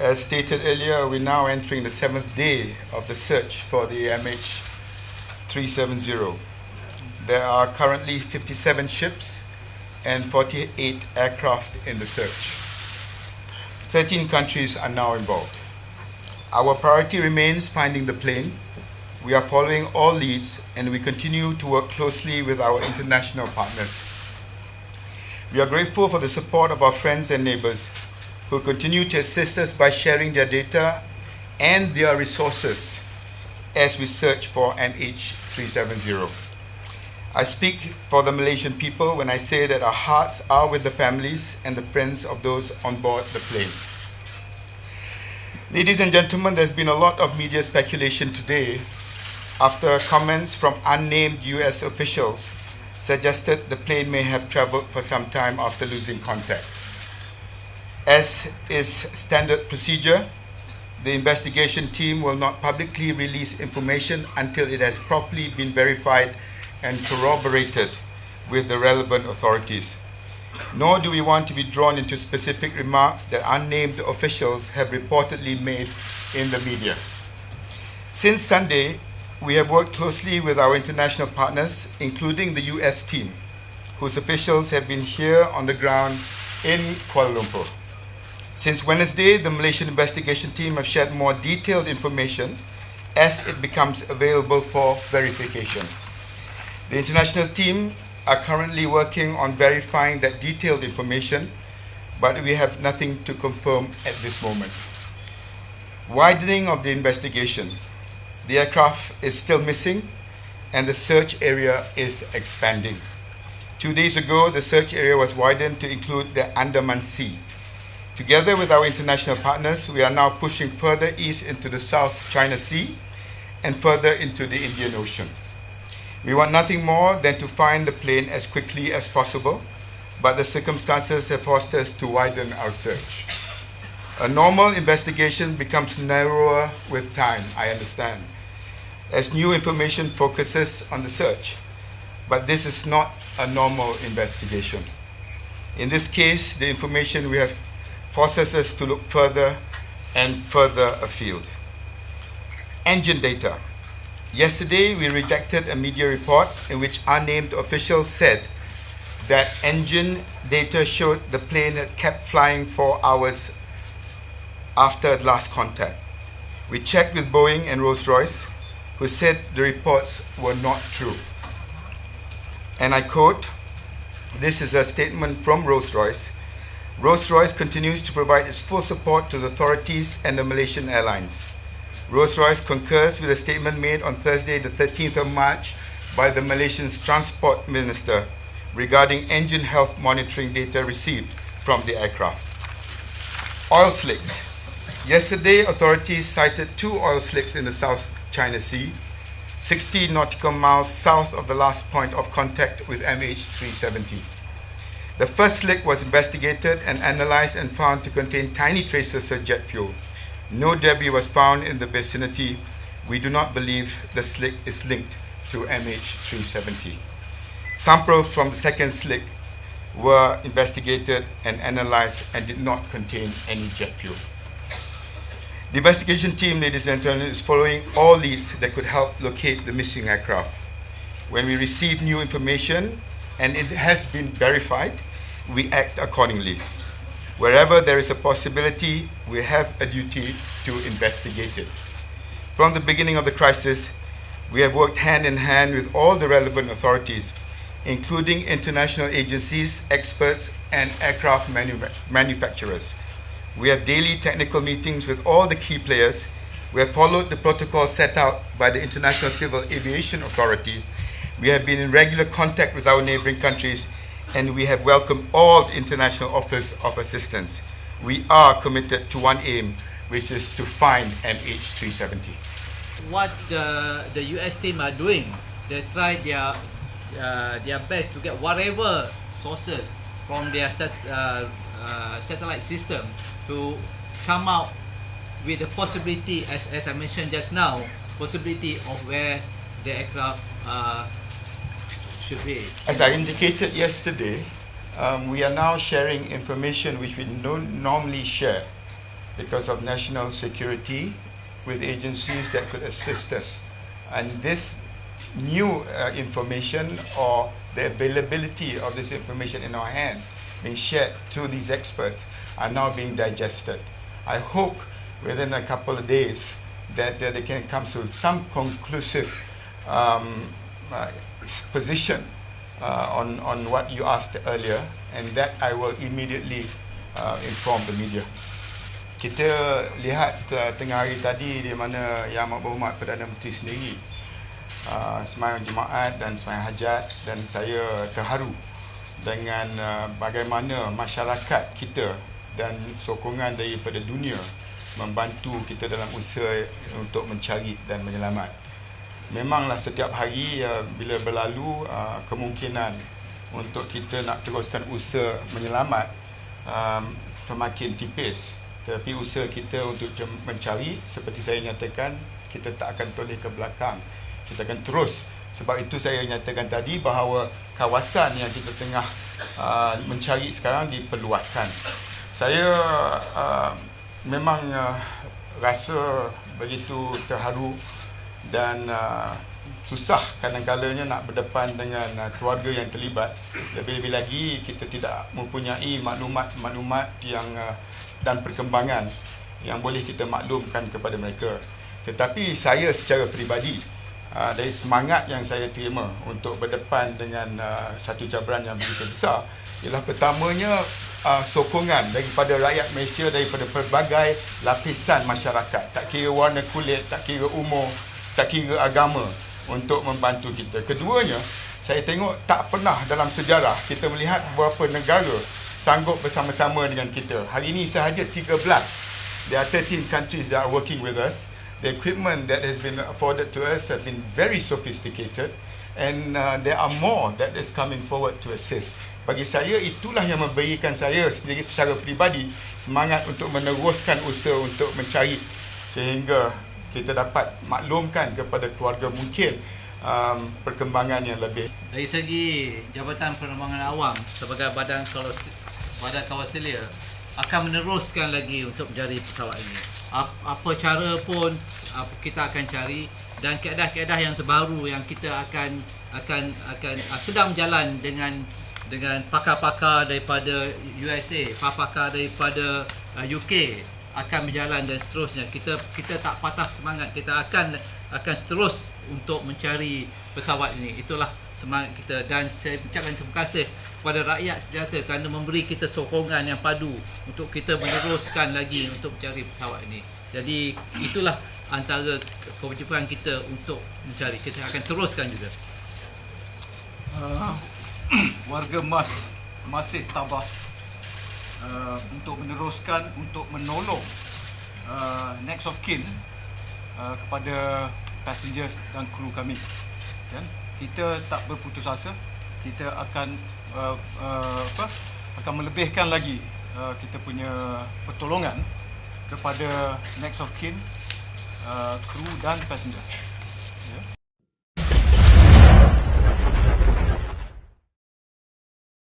As stated earlier, we're now entering the 7th day of the search for the MH370. There are currently 57 ships and 48 aircraft in the search. 13 countries are now involved. Our priority remains finding the plane. We are following all leads, and we continue to work closely with our international partners. We are grateful for the support of our friends and neighbors who continue to assist us by sharing their data and their resources as we search for MH370. I speak for the Malaysian people when I say that our hearts are with the families and the friends of those on board the plane. Ladies and gentlemen, there's been a lot of media speculation today after comments from unnamed US officials suggested the plane may have traveled for some time after losing contact. As is standard procedure, the investigation team will not publicly release information until it has properly been verified and corroborated with the relevant authorities. Nor do we want to be drawn into specific remarks that unnamed officials have reportedly made in the media. Since Sunday, we have worked closely with our international partners, including the US team, whose officials have been here on the ground in Kuala Lumpur. Since Wednesday, the Malaysian investigation team have shared more detailed information as it becomes available for verification. The international team are currently working on verifying that detailed information, but we have nothing to confirm at this moment. Widening of the investigation. The aircraft is still missing and the search area is expanding. 2 days ago, the search area was widened to include the Andaman Sea. Together with our international partners, we are now pushing further east into the South China Sea and further into the Indian Ocean. We want nothing more than to find the plane as quickly as possible, but the circumstances have forced us to widen our search. A normal investigation becomes narrower with time, I understand, as new information focuses on the search. But this is not a normal investigation. In this case, the information we have forces us to look further and further afield. Engine data. Yesterday, we rejected a media report in which unnamed officials said that engine data showed the plane had kept flying for hours after last contact. We checked with Boeing and Rolls-Royce, who said the reports were not true. And I quote, this is a statement from Rolls-Royce. Rolls-Royce continues to provide its full support to the authorities and the Malaysian Airlines. Rolls-Royce concurs with a statement made on Thursday, the 13th of March, by the Malaysian Transport Minister regarding engine health monitoring data received from the aircraft. Oil slicks. Yesterday, authorities cited 2 oil slicks in the South China Sea, 60 nautical miles south of the last point of contact with MH370. The first slick was investigated and analyzed and found to contain tiny traces of jet fuel. No debris was found in the vicinity. We do not believe the slick is linked to MH370. Samples from the second slick were investigated and analyzed and did not contain any jet fuel. The investigation team, ladies and gentlemen, is following all leads that could help locate the missing aircraft. When we receive new information and it has been verified, we act accordingly. Wherever there is a possibility, we have a duty to investigate it. From the beginning of the crisis, we have worked hand in hand with all the relevant authorities, including international agencies, experts, and aircraft manufacturers. We have daily technical meetings with all the key players. We have followed the protocol set out by the International Civil Aviation Authority. We have been in regular contact with our neighboring countries, and we have welcomed all the international offers of assistance. We are committed to one aim, which is to find MH370. What the US team are doing, they try their best to get whatever sources from their satellite system to come out with the possibility, as I mentioned just now, possibility of where the aircraft should be. As I indicated yesterday, we are now sharing information which we don't normally share because of national security with agencies that could assist us. And this new information or the availability of this information in our hands being shared to these experts are now being digested. I hope within a couple of days that they can come to some conclusive position on what you asked earlier, and that I will immediately inform the media. Kita lihat tengah hari tadi di mana Yang Amat Berhormat Perdana Menteri sendiri sembahyang Jumaat dan sembahyang Hajat, dan saya terharu dengan bagaimana masyarakat kita dan sokongan daripada dunia membantu kita dalam usaha untuk mencari dan menyelamat. Memanglah setiap hari bila berlalu kemungkinan untuk kita nak teruskan usaha menyelamat semakin tipis. Tapi usaha kita untuk mencari, seperti saya nyatakan, kita tak akan toleh ke belakang. Kita akan terus. Sebab itu saya nyatakan tadi bahawa kawasan yang kita tengah mencari sekarang diperluaskan. Saya memang rasa begitu terharu dan susah kadang-kadangnya nak berdepan dengan keluarga yang terlibat. Lebih-lebih lagi kita tidak mempunyai maklumat-maklumat yang dan perkembangan yang boleh kita maklumkan kepada mereka. Tetapi saya secara peribadi, dari semangat yang saya terima untuk berdepan dengan satu cabaran yang begitu besar, ialah pertamanya sokongan daripada rakyat Malaysia, daripada pelbagai lapisan masyarakat, tak kira warna kulit, tak kira umur, tak kira agama, untuk membantu kita. Keduanya, saya tengok tak pernah dalam sejarah kita melihat beberapa negara sanggup bersama-sama dengan kita. Hari ini sahaja 13. There are 13 countries that are working with us. The equipment that has been afforded to us have been very sophisticated, and there are more that is coming forward to assist. Bagi saya, itulah yang memberikan saya sendiri secara peribadi semangat untuk meneruskan usaha untuk mencari, sehingga kita dapat maklumkan kepada keluarga mungkin perkembangan yang lebih. Dari segi Jabatan Penerbangan Awam sebagai badan kawaselia akan meneruskan lagi untuk mencari pesawat ini. Apa cara pun kita akan cari, dan keadaan-keadaan yang terbaru yang kita akan sedang berjalan dengan pakar-pakar daripada USA, pakar-pakar daripada UK akan berjalan dan seterusnya. Kita tak patah semangat, kita akan terus untuk mencari pesawat ini. Itulah semangat kita, dan saya ucapkan terima kasih kepada rakyat sejahtera kerana memberi kita sokongan yang padu untuk kita meneruskan lagi untuk mencari pesawat ini. Jadi itulah antara kewajipan kita untuk mencari. Kita akan teruskan juga. Warga masih tabah untuk meneruskan, untuk menolong next of kin kepada passengers dan kru kami. Dan kita tak berputus asa. Kita akan melebihkan lagi kita punya pertolongan kepada next of kin, kru dan passenger.